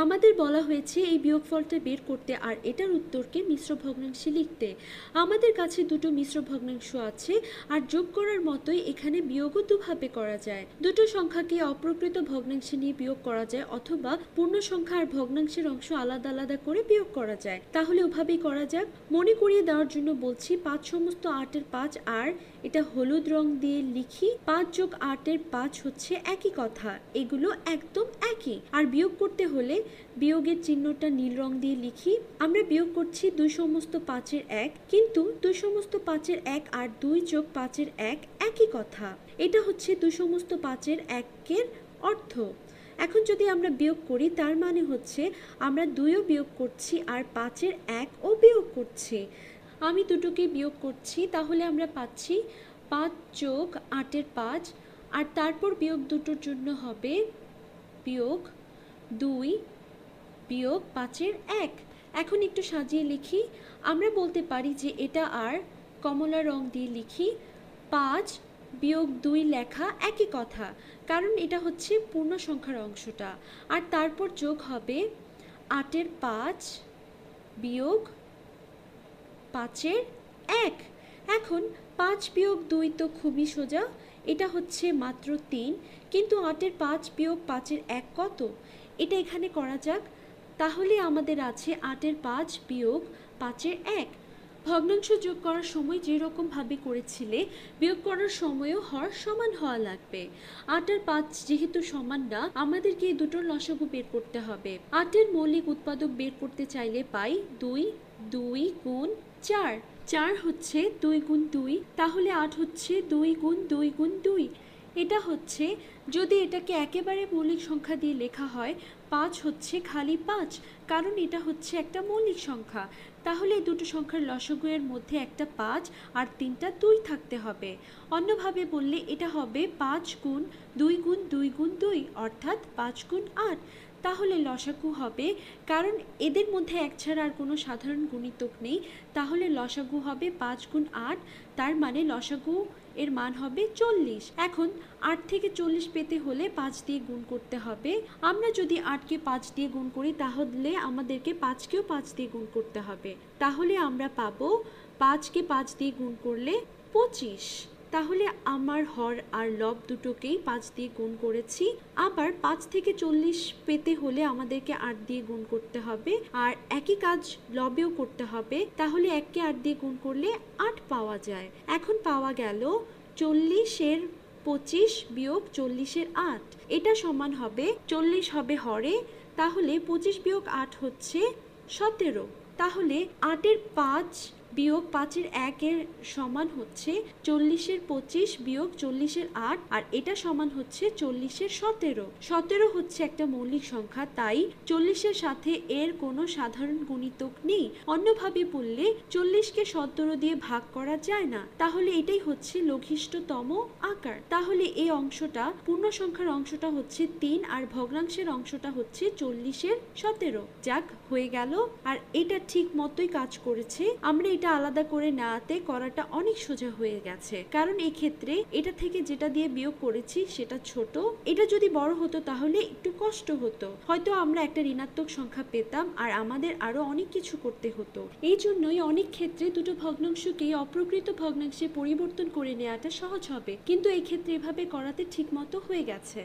আমাদের বলা হয়েছে এই বিয়োগফলটা বের করতে আর এটার উত্তরকে মিশ্র ভগ্নাংশে লিখতে। আমাদের কাছে দুটো মিশ্র ভগ্নাংশ আছে আর যোগ করার মতোই এখানে বিয়োগও দুভাবে করা যায়। দুটো সংখ্যাকে অপ্রকৃত ভগ্নাংশে নিয়ে বিয়োগ করা যায় অথবা পূর্ণ সংখ্যা আর ভগ্নাংশের অংশ আলাদা আলাদা করে বিয়োগ করা যায়। তাহলে ওভাবেই করা যাক। মনে করিয়ে দেওয়ার জন্য বলছি 5 সমস্ত 8-এর 5 আর এটা হলুদ রং দিয়ে লিখি 5 যোগ 8-এর 5 হচ্ছে একই কথা, এগুলো একদম একই। আর বিয়োগ করতে হলে বিয়োগের চিহ্নটা নীল রং দিয়ে লিখি। আমরা বিয়োগ করছি 2 সমস্ত 5-এর 1, কিন্তু 2 সমস্ত 5-এর 1 আর 2 যোগ 5-এর 1 একই কথা। এটা হচ্ছে 2 সমস্ত 5-এর 1-এর অর্থ। এখন যদি আমরা বিয়োগ করি তার মানে হচ্ছে আমরা 2ও বিয়োগ করছি আর 5-এর 1ও বিয়োগ করছি। আমি দুটোকে বিয়োগ করছি, তাহলে আমরা পাচ্ছি 5 যোগ 8-এর 5 আর তারপর বিয়োগ দুটোর জন্য হবে বিয়োগ 2 বিয়োগ 5-এর 1। এখন একটু সাজিয়ে লিখি। আমরা বলতে পারি যে এটা আর কমলা রং দিয়ে লিখি 5 বিয়োগ 2 লেখা একই কথা, কারণ এটা হচ্ছে পূর্ণ সংখ্যার অংশটা। আর তারপর যোগ হবে 8-এর 5 বিয়োগ 5-এর 1। এখন 5 বিয়োগ 2 তো খুবই সোজা, এটা হচ্ছে মাত্র 3, কিন্তু 8-এর 5 বিয়োগ 5-এর 1 কত, এটা এখানে করা যাক। তাহলে আমাদের আছে 8-এর 5 বিয়োগ 5-এর 1। ভগ্নাংশ যোগ করার সময় যেরকম ভাবে করেছিলে বিয়োগ করার সময়ও হর সমান হওয়া লাগবে। 8 আর 5 যেহেতু সমান না, আমাদেরকে এই দুটোর লসাগু বের করতে হবে। 8-এর মৌলিক উৎপাদক বের করতে চাইলে পাই 2 2 গুণ 4। 4 হচ্ছে 2 গুণ 2, তাহলে 8 হচ্ছে 2 গুণ 2 গুণ 2। এটা হচ্ছে, যদি এটাকে একেবারে মৌলিক সংখ্যা দিয়ে লেখা হয় 5 হচ্ছে খালি 5, কারণ এটা হচ্ছে একটা মৌলিক সংখ্যা। তাহলে এই দুটো সংখ্যার লসাগু এর মধ্যে একটা 5 আর 3টা 2 থাকতে হবে। অন্যভাবে বললে এটা হবে 5 গুণ 2 গুণ 2 গুণ 2, অর্থাৎ 5 গুণ 8। তাহলে লসাগু হবে, কারণ এদের মধ্যে এক ছাড়া আর কোনো সাধারণ গুণিতক নেই, তাহলে লসাগু হবে 5 গুণ 8, তার মানে লসাগু এর মান হবে 40। এখন 8 থেকে 40 পেতে হলে 5 দিয়ে গুণ করতে হবে। আমরা যদি 8কে 5 দিয়ে গুণ করি তাহলে আমাদেরকে 5কেও 5 দিয়ে গুণ করতে হবে। তাহলে আমরা পাবো 5কে 5 দিয়ে গুণ করলে 25। তাহলে আমার হর আর লব দুটোকেই 5 দিয়ে গুণ করেছি। আবার 5 থেকে 40 পেতে হলে আমাদেরকে 8 দিয়ে গুণ করতে হবে, আর একই কাজ লবেও করতে হবে। তাহলে 1কে 8 দিয়ে গুণ করলে 8 পাওয়া যায়। এখন পাওয়া গেল 40-এর 25 বিয়োগ 40-এর 8, এটা সমান হবে 40 হবে হরে, তাহলে 25 বিয়োগ 8 হচ্ছে 17। তাহলে 8-এর 5 বিয়োগ 5-এর 1 এর সমান হচ্ছে 40-এর 25 বিয়োগ 40-এর 8, আর এটা সমান হচ্ছে 40-এর 17। 17 হচ্ছে একটা মৌলিক সংখ্যা, তাই 40-এর সাথে এর কোনো সাধারণ গুণিতক নেই। অন্যভাবে বললে 40কে 17 দিয়ে ভাগ করা যায় না, তাহলে এটাই হচ্ছে লঘিষ্ঠতম আকার। তাহলে এই অংশটা, পূর্ণ সংখ্যার অংশটা হচ্ছে 3 আর ভগ্নাংশের অংশটা হচ্ছে 40-এর 17। যাক, হয়ে গেল। আর এটা ঠিক মতোই কাজ করেছে। আমরা এটা আলাদা করে নেওয়াতে করাটা অনেক সোজা হয়ে গেছে, কারণ এই ক্ষেত্রে এটা থেকে যেটা দিয়ে বিয়োগ করেছি সেটা ছোট। এটা যদি বড় হতো তাহলে একটু কষ্ট হতো, হয়তো আমরা একটা ঋণাত্মক সংখ্যা পেতাম আর আমাদের আরো অনেক কিছু করতে হতো। এই জন্যই অনেক ক্ষেত্রে দুটো ভগ্নাংশকে অপ্রকৃত ভগ্নাংশে পরিবর্তন করে নেওয়াটা সহজ হবে, কিন্তু এই ক্ষেত্রে এভাবে করাতে ঠিক মতো হয়ে গেছে।